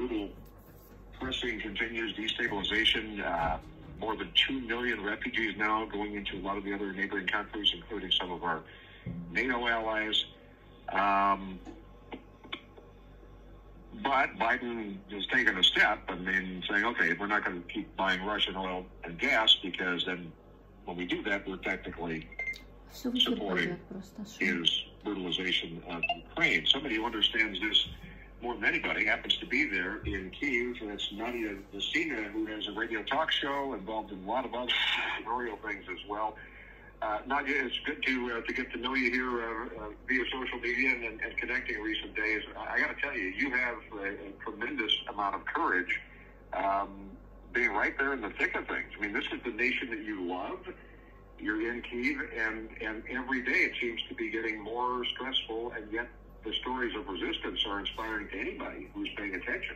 brutal pressing continues, destabilization. More than 2 million refugees now going into a lot of the other neighboring countries, including some of our NATO allies. But Biden has taken a step, saying, okay, we're not going to keep buying Russian oil and gas, because then when we do that, we're technically supporting his brutalization of Ukraine. Somebody who understands this more than anybody happens to be there in Kyiv. That's Nadia Vesina, who has a radio talk show involved in a lot of other entrepreneurial things as well. Nadia, it's good to get to know you here via social media and connecting in recent days. I got to tell you, you have a tremendous amount of courage being right there in the thick of things. I mean, this is the nation that you love. You're in Kyiv, and every day it seems to be getting more stressful, and yet the stories of resistance are inspiring to anybody who's paying attention.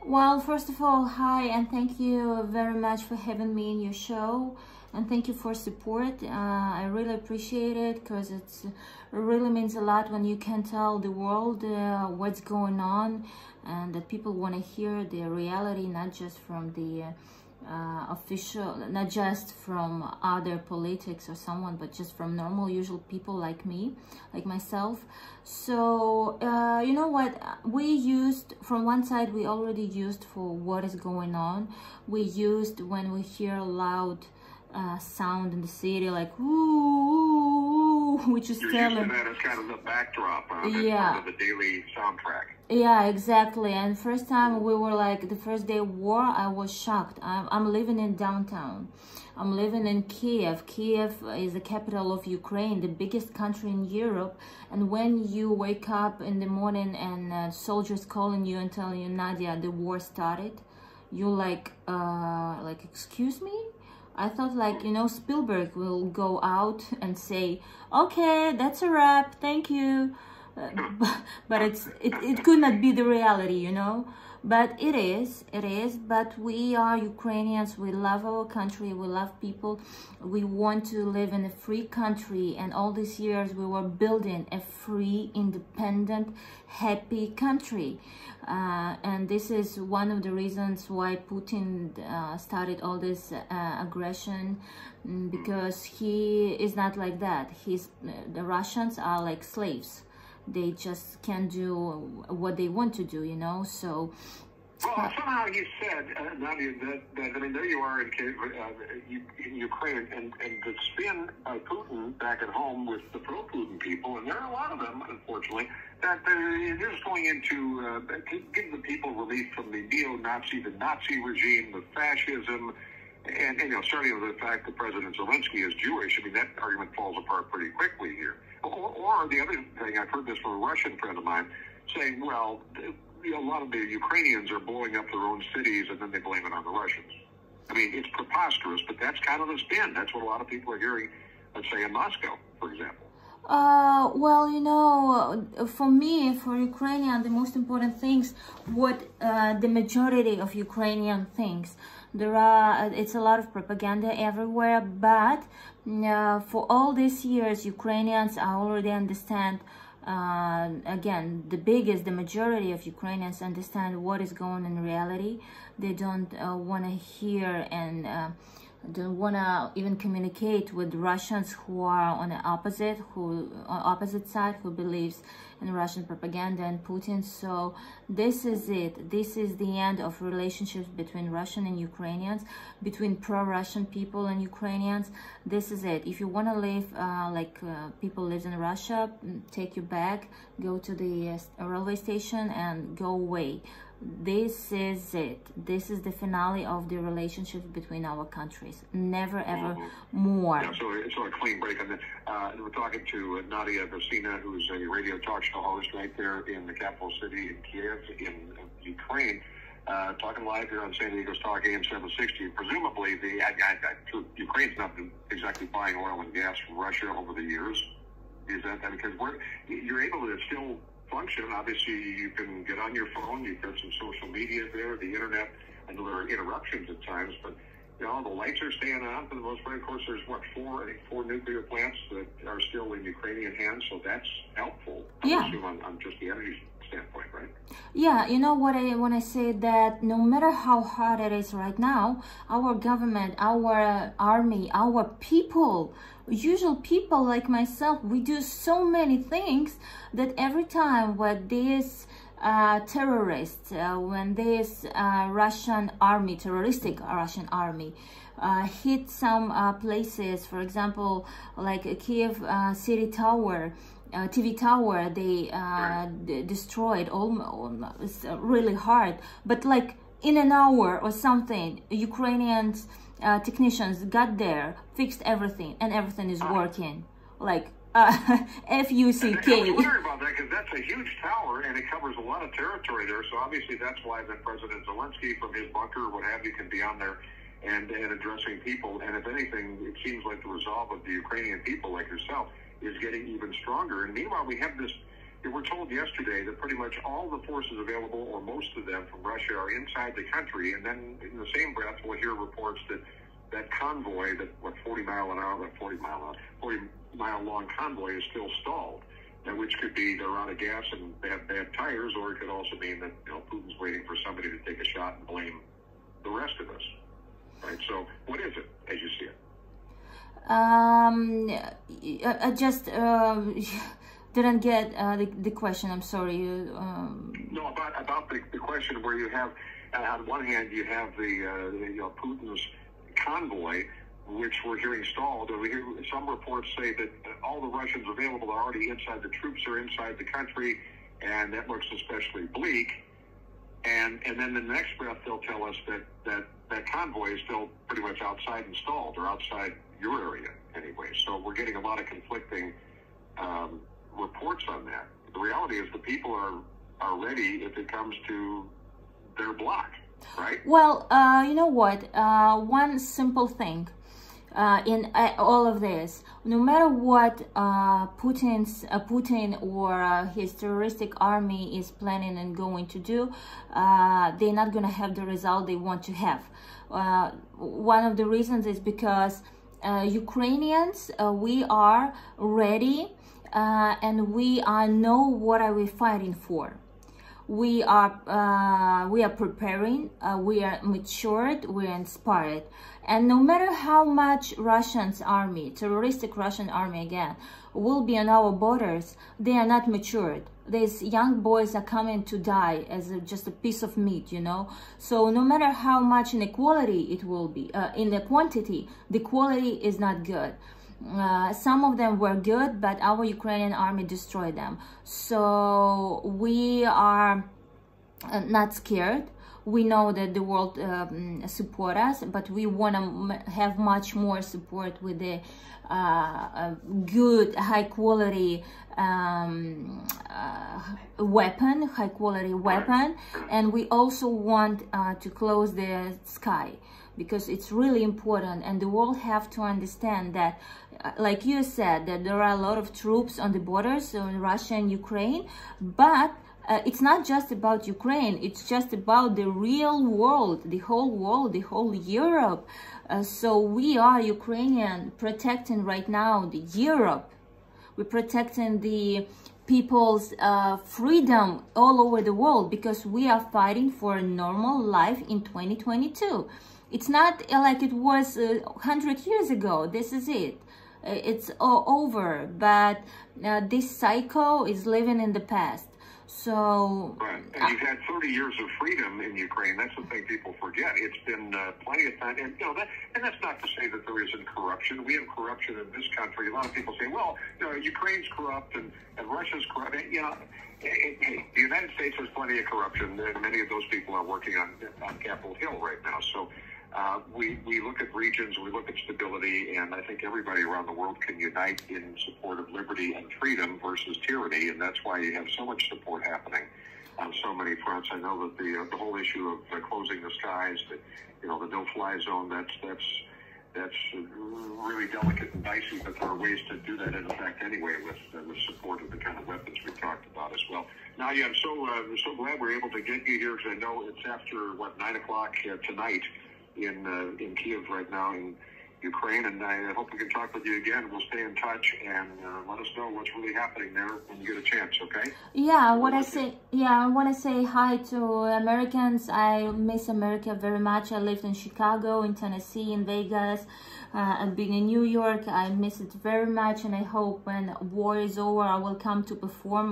Well, first of all, hi, and thank you very much for having me in your show, and thank you for support. I really appreciate it, because it really means a lot when you can tell the world what's going on, and that people want to hear the reality, not just from the official, not just from other politics or someone, but just from normal, usual people like me, like myself. So you know what, we used, from one side, we already used for what is going on. We used when we hear loud sound in the city, like ooh, which is telling. That as kind of the backdrop, yeah, part of the daily soundtrack. Yeah, exactly. And first time we were like, the first day of war, I was shocked. I'm living in downtown. I'm living in Kiev. Kiev is the capital of Ukraine, the biggest country in Europe. And when you wake up in the morning and soldiers calling you and telling you, Nadia, the war started, you're like, excuse me? I thought, like, you know, Spielberg will go out and say, okay, that's a wrap, thank you. But it could not be the reality, you know. But it is. But we are Ukrainians. We love our country. We love people. We want to live in a free country. And all these years we were building a free, independent, happy country. And this is one of the reasons why Putin started all this aggression, because he is not like that. The Russians are like slaves. They just can't do what they want to do, you know. So well, somehow you said, Nadia, that I mean, there you are in Ukraine, and the spin by Putin back at home with the pro-Putin people, and there are a lot of them, unfortunately, that they're just going into give the people relief from the neo-Nazi, the Nazi regime, the fascism, and you know, starting with the fact that President Zelensky is Jewish. I mean, that argument falls apart pretty quickly here. Or the other thing, I've heard this from a Russian friend of mine, saying, well, a lot of the Ukrainians are blowing up their own cities, and then they blame it on the Russians. I mean, it's preposterous, but that's kind of the spin. That's what a lot of people are hearing, let's say, in Moscow, for example. Well, you know, for me, for Ukrainian, the most important things, what the majority of Ukrainian thinks. It's a lot of propaganda everywhere, but for all these years, Ukrainians already understand, again, the majority of Ukrainians understand what is going on in reality. They don't want to hear and don't want to even communicate with Russians who are on the opposite side, who believes in Russian propaganda and Putin. So this is it. This is the end of relationships between Russian and Ukrainians, between pro-Russian people and Ukrainians. This is it. If you want to live like people live in Russia, take your bag, go to the railway station and go away. This is it. This is the finale of the relationships between our countries. Never ever more. Yeah, so a clean break on that. And we're talking to Nadia Vesina, who's a radio talk show host right there in the capital city in Kiev, in Ukraine, talking live here on San Diego's Talk AM 760. Presumably, Ukraine's not been exactly buying oil and gas from Russia over the years. Is that because you're able to still function? Obviously, you can get on your phone. You've got some social media there, the internet. I know there are interruptions at times, but you know the lights are staying on for the most part. Of course, there's four nuclear plants that are still in Ukrainian hands, so that's helpful. Yeah. On just the energy standpoint, right? Yeah, you know what when I say that no matter how hard it is right now, our government, our army, our people, usual people like myself, we do so many things that every time when these terrorists, when this Russian army, terroristic Russian army, hit some places, for example, like Kiev city tower, TV tower, they destroyed almost really hard, but like in an hour or something, Ukrainians technicians got there, fixed everything, and everything is working. Like FUCK. I was wondering about that because that's a huge tower and it covers a lot of territory there. So obviously that's why that President Zelensky from his bunker or what have you can be on there and addressing people. And if anything, it seems like the resolve of the Ukrainian people like yourself is getting even stronger. And meanwhile, we have this, we're told yesterday that pretty much all the forces available, or most of them from Russia, are inside the country. And then in the same breath, we'll hear reports that that convoy, that 40 mile long convoy is still stalled, and which could be they're out of gas and they have bad tires, or it could also mean that Putin's waiting for somebody to take a shot and blame the rest of us. Right? So what is it as you see it? I just didn't get the question. I'm sorry. No, about the question where you have, on one hand, you have the Putin's convoy, which we're hearing stalled. We hear some reports say that all the Russians available are already inside. The troops are inside the country, and that looks especially bleak. And then the next breath, they'll tell us that convoy is still pretty much outside and stalled, or outside your area anyway. So we're getting a lot of conflicting reports on that. The reality is the people are ready if it comes to their block, right? Well, you know what? One simple thing in all of this, no matter what Putin or his terroristic army is planning and going to do, they're not going to have the result they want to have. One of the reasons is because Ukrainians, we are ready and we know what are we fighting for. We are preparing, we are matured, we are inspired. And no matter how much Russian's army, terroristic Russian army again, will be on our borders, they are not matured. These young boys are coming to die as just a piece of meat, you know. So no matter how much inequality it will be, in the quantity, the quality is not good. Some of them were good, but our Ukrainian army destroyed them. So we are not scared. We know that the world support us, but we want to have much more support with the good, high quality weapon, and we also want to close the sky, because it's really important, and the world have to understand that, like you said, that there are a lot of troops on the borders in Russia and Ukraine, but it's not just about Ukraine, it's just about the real world, the whole Europe. So we are Ukrainian protecting right now the Europe. We're protecting the people's freedom all over the world, because we are fighting for a normal life in 2022. It's not like it was 100 years ago. This is it. It's all over. But this cycle is living in the past. So, right. And you've had 30 years of freedom in Ukraine. That's the thing people forget. It's been plenty of time. And, and that's not to say that there isn't corruption. We have corruption in this country. A lot of people say, well, Ukraine's corrupt and Russia's corrupt. The United States has plenty of corruption. And many of those people are working on Capitol Hill right now. So we look at regions, we look at stability, and I think everybody around the world can unite in support of liberty and freedom versus tyranny, and that's why you have so much support happening on so many fronts. I know that the whole issue of closing the skies, the no-fly zone, that's really delicate and dicey, but there are ways to do that in effect anyway with support of the kind of weapons we've talked about as well. Now, yeah, I'm so glad we're able to get you here, because I know it's after 9 o'clock tonight in Kiev right now, and Ukraine, and I hope we can talk with you again. We'll stay in touch and let us know what's really happening there when you get a chance, okay? Yeah, I want to say hi to Americans. I miss America very much. I lived in Chicago, in Tennessee, in Vegas, and being in New York. I miss it very much, and I hope when war is over, I will come to perform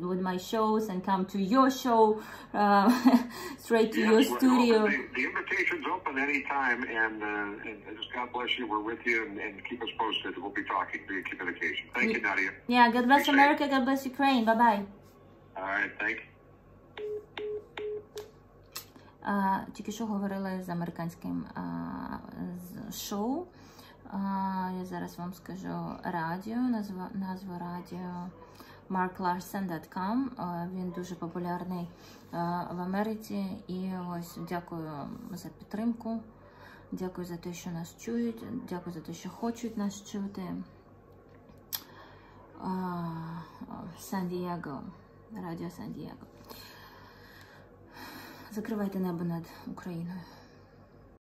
with my shows and come to your show, straight to your studio. The invitation's open anytime, and just God bless you. We're with you, and keep us posted. We'll be talking via communication. Thank you, Nadia. Yeah, God bless America, God bless Ukraine. Bye-bye. All right, thank you. Тільки що говорила з американським шоу. Я зараз вам скажу радіо, назву радіо marklarsen.com. Він дуже популярний в Америці. І ось дякую за підтримку. Дякую за те, що нас чують. Дякую за те, що хочуть нас чути. Сан-Дієго. Радіо Сан-Дієго. Закривайте небо над Україною.